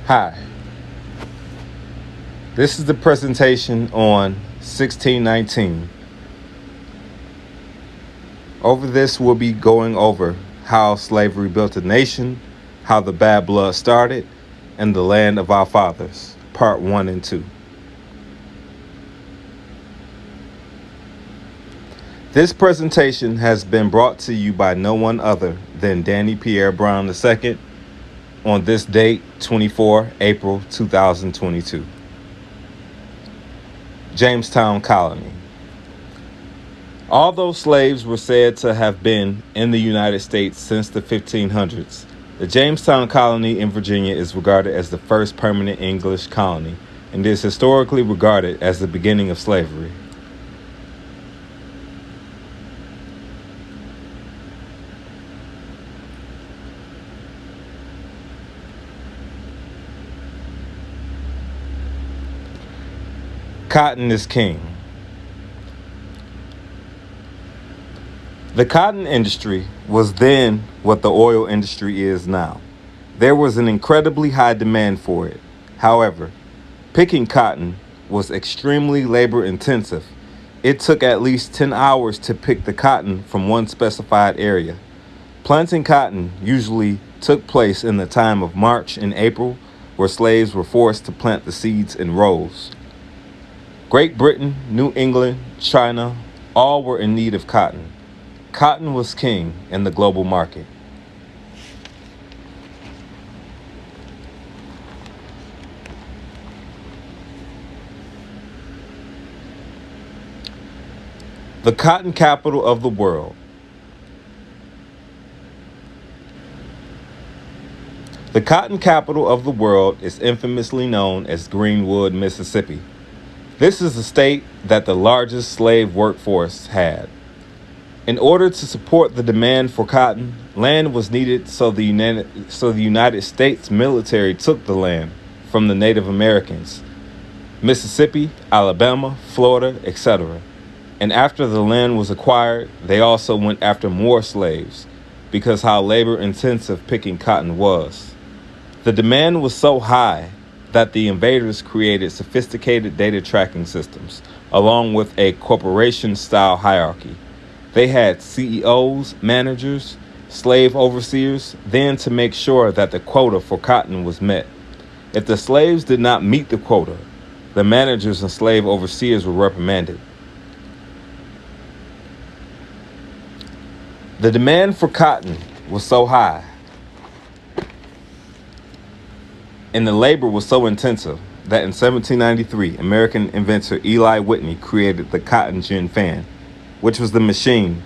Hi, this is the presentation on 1619. Over this, we'll be going over how slavery built a nation, how the bad blood started, and the land of our fathers, part 1 and 2. This presentation has been brought to you by no one other than Danny Pierre Brown II on this date, 24 April 2022. Jamestown Colony. Although slaves were said to have been in the United States since the 1500s, the Jamestown Colony in Virginia is regarded as the first permanent English colony and is historically regarded as the beginning of slavery. Cotton is king. The cotton industry was then what the oil industry is now. There was an incredibly high demand for it. However, picking cotton was extremely labor intensive. It took at least 10 hours to pick the cotton from one specified area. Planting cotton usually took place in the time of March and April, where slaves were forced to plant the seeds in rows. Great Britain, New England, China, all were in need of cotton. Cotton was king in the global market. The cotton capital of the world. The cotton capital of the world is infamously known as Greenwood, Mississippi. This is the state that the largest slave workforce had. In order to support the demand for cotton, land was needed, so the United States military took the land from the Native Americans, Mississippi, Alabama, Florida, etc. And after the land was acquired, they also went after more slaves because how labor-intensive picking cotton was. The demand was so high that the invaders created sophisticated data tracking systems, along with a corporation-style hierarchy. They had CEOs, managers, slave overseers, then to make sure that the quota for cotton was met. If the slaves did not meet the quota, the managers and slave overseers were reprimanded. The demand for cotton was so high and the labor was so intensive that in 1793, American inventor Eli Whitney created the cotton gin fan, which was the machine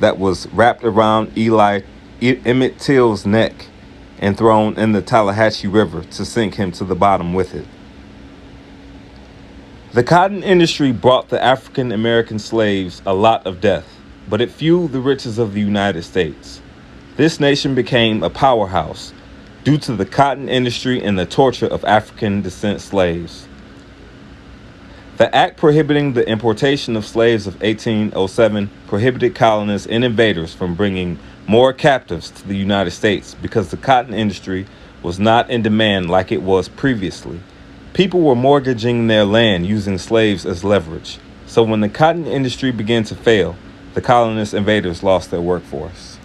that was wrapped around Emmett Till's neck and thrown in the Tallahatchie River to sink him to the bottom with it. The cotton industry brought the African American slaves a lot of death, but it fueled the riches of the United States. This nation became a powerhouse due to the cotton industry and the torture of African descent slaves. The act prohibiting the importation of slaves of 1807 prohibited colonists and invaders from bringing more captives to the United States because the cotton industry was not in demand like it was previously. People were mortgaging their land using slaves as leverage. So when the cotton industry began to fail, the colonist invaders lost their workforce.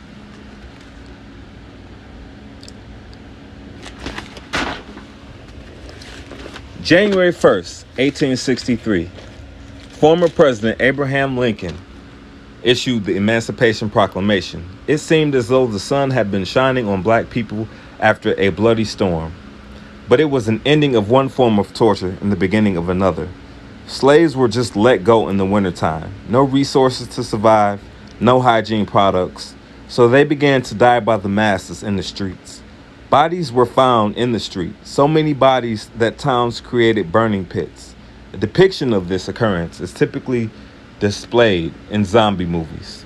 January 1st, 1863, former President Abraham Lincoln issued the Emancipation Proclamation. It seemed as though the sun had been shining on black people after a bloody storm. But it was an ending of one form of torture and the beginning of another. Slaves were just let go in the wintertime. No resources to survive, no hygiene products. So they began to die by the masses in the streets. Bodies were found in the street, so many bodies that towns created burning pits. A depiction of this occurrence is typically displayed in zombie movies.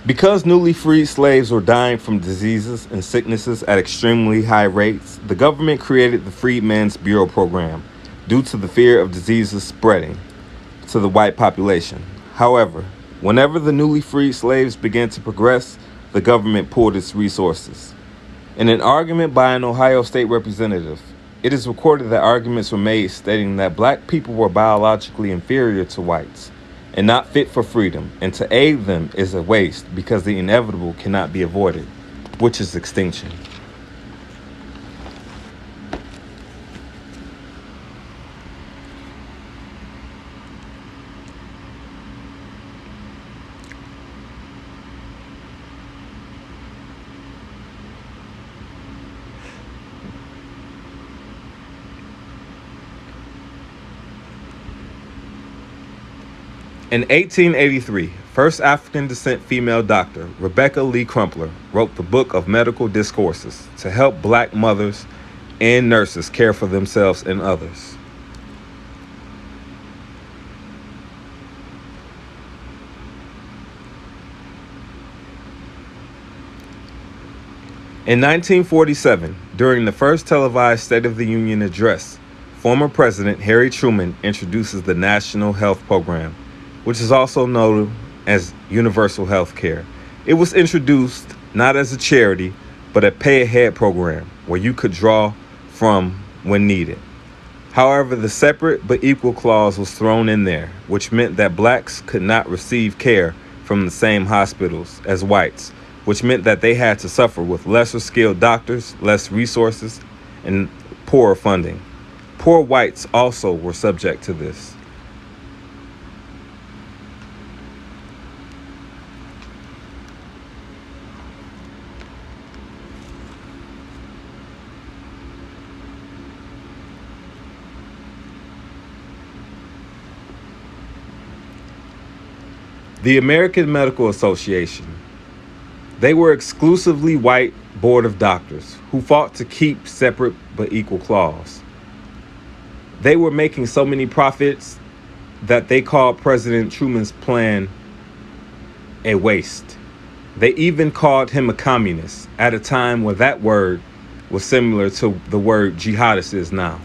Because newly freed slaves were dying from diseases and sicknesses at extremely high rates, the government created the Freedmen's Bureau program due to the fear of diseases spreading to the white population. However, whenever the newly freed slaves began to progress, the government pulled its resources. In an argument by an Ohio state representative, it is recorded that arguments were made stating that black people were biologically inferior to whites and not fit for freedom, and to aid them is a waste because the inevitable cannot be avoided, which is extinction. In 1883, first African descent female doctor, Rebecca Lee Crumpler, wrote the Book of Medical Discourses to help black mothers and nurses care for themselves and others. In 1947, during the first televised State of the Union address, former President Harry Truman introduces the National Health Program, which is also known as Universal Health Care. It was introduced not as a charity, but a pay-ahead program where you could draw from when needed. However, the separate but equal clause was thrown in there, which meant that blacks could not receive care from the same hospitals as whites, which meant that they had to suffer with lesser skilled doctors, less resources, and poorer funding. Poor whites also were subject to this. The American Medical Association. They were exclusively white board of doctors who fought to keep separate but equal clause. They were making so many profits that they called President Truman's plan a waste. They even called him a communist at a time where that word was similar to the word jihadist is now.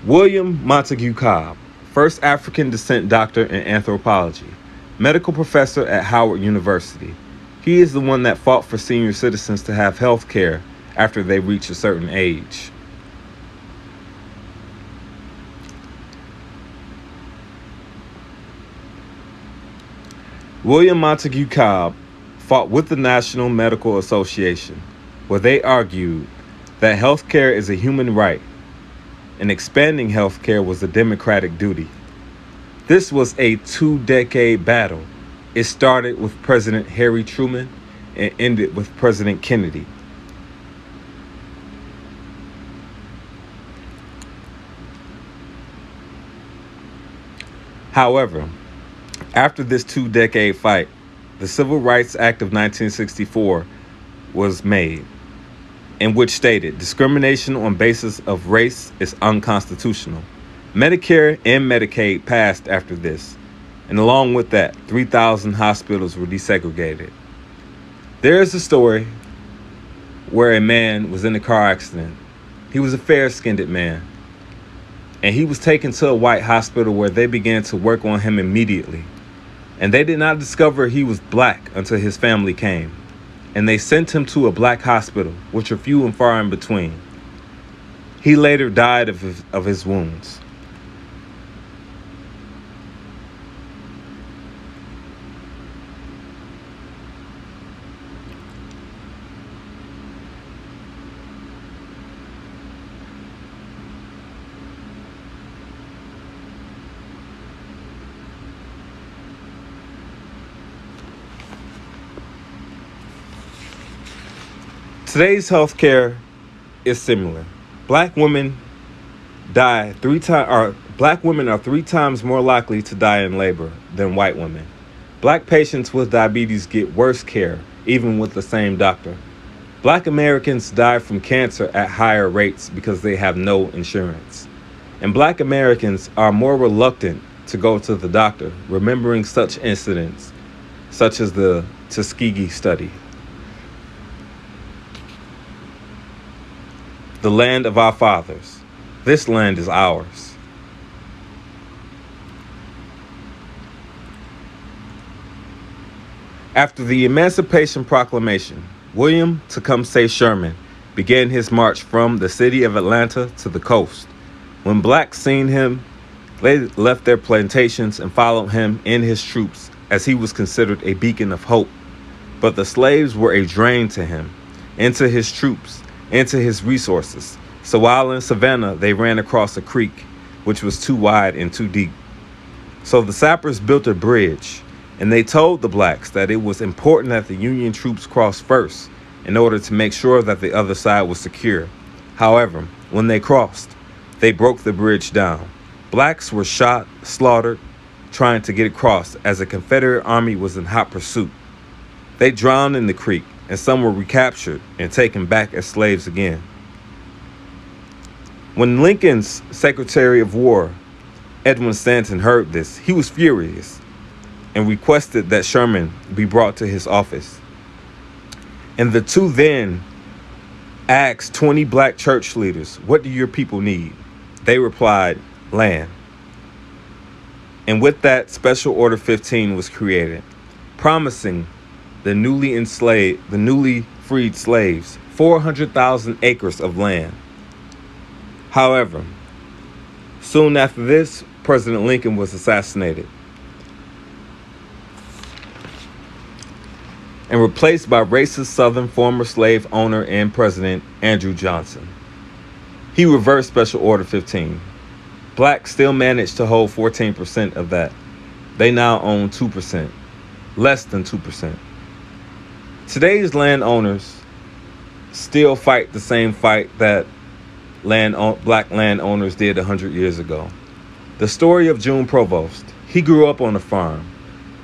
William Montague Cobb, first African descent doctor in anthropology, medical professor at Howard University. He is the one that fought for senior citizens to have health care after they reach a certain age. William Montague Cobb fought with the National Medical Association, where they argued that health care is a human right and expanding health care was a democratic duty. This was a 2-decade battle. It started with President Harry Truman and ended with President Kennedy. However, after this 2-decade fight, the Civil Rights Act of 1964 was made, in which stated discrimination on basis of race is unconstitutional. Medicare and Medicaid passed after this, and along with that, 3,000 hospitals were desegregated. There is a story where a man was in a car accident. He was a fair-skinned man, and he was taken to a white hospital where they began to work on him immediately. And they did not discover he was black until his family came. And they sent him to a black hospital, which are few and far in between. He later died of his wounds. Today's healthcare is similar. Black women are 3 times more likely to die in labor than white women. Black patients with diabetes get worse care, even with the same doctor. Black Americans die from cancer at higher rates because they have no insurance. And Black Americans are more reluctant to go to the doctor, remembering such incidents such as the Tuskegee study. The land of our fathers. This land is ours. After the Emancipation Proclamation, William Tecumseh Sherman began his march from the city of Atlanta to the coast. When blacks seen him, they left their plantations and followed him and his troops, as he was considered a beacon of hope. But the slaves were a drain to him, and to his troops, and to his resources. So while in Savannah, they ran across a creek, which was too wide and too deep. So the sappers built a bridge, and they told the blacks that it was important that the Union troops cross first in order to make sure that the other side was secure. However, when they crossed, they broke the bridge down. Blacks were shot, slaughtered, trying to get across as the Confederate army was in hot pursuit. They drowned in the creek, and some were recaptured and taken back as slaves again. When Lincoln's Secretary of War, Edwin Stanton, heard this, he was furious and requested that Sherman be brought to his office. And the two then asked 20 black church leaders, "What do your people need?" They replied, "Land." And with that, Special Order 15 was created, promising the newly freed slaves 400,000 acres of land. However, soon after this, President Lincoln was assassinated and replaced by racist Southern former slave owner and President Andrew Johnson. He reversed Special Order 15. Blacks still managed to hold 14% of that. They now own 2%, less than 2%. Today's landowners still fight the same fight that black landowners did 100 years ago. The story of June Provost. He grew up on a farm.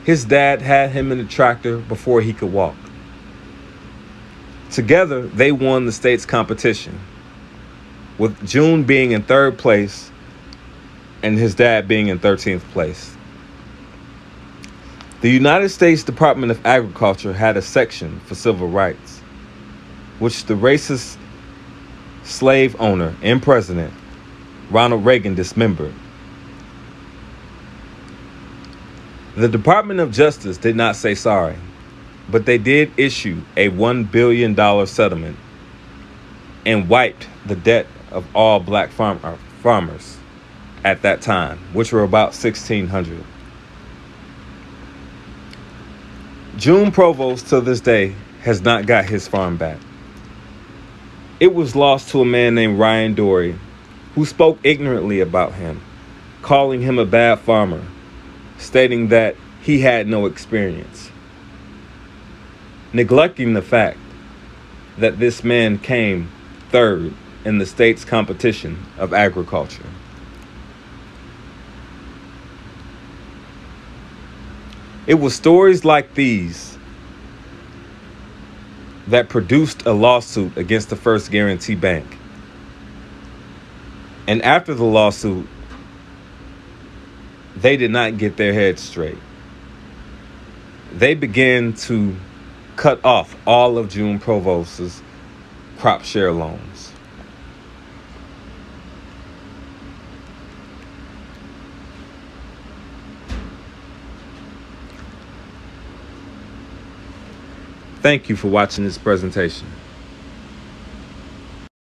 His dad had him in a tractor before he could walk. Together, they won the state's competition, with June being in third place and his dad being in 13th place. The United States Department of Agriculture had a section for civil rights, which the racist slave owner and president, Ronald Reagan, dismembered. The Department of Justice did not say sorry, but they did issue a $1 billion settlement and wiped the debt of all black farmers at that time, which were about 1,600. June Provost to this day has not got his farm back. It was lost to a man named Ryan Dory, who spoke ignorantly about him, calling him a bad farmer, stating that he had no experience, neglecting the fact that this man came third in the state's competition of agriculture. It was stories like these that produced a lawsuit against the First Guarantee Bank. And after the lawsuit, they did not get their heads straight. They began to cut off all of June Provost's crop share loans. Thank you for watching this presentation.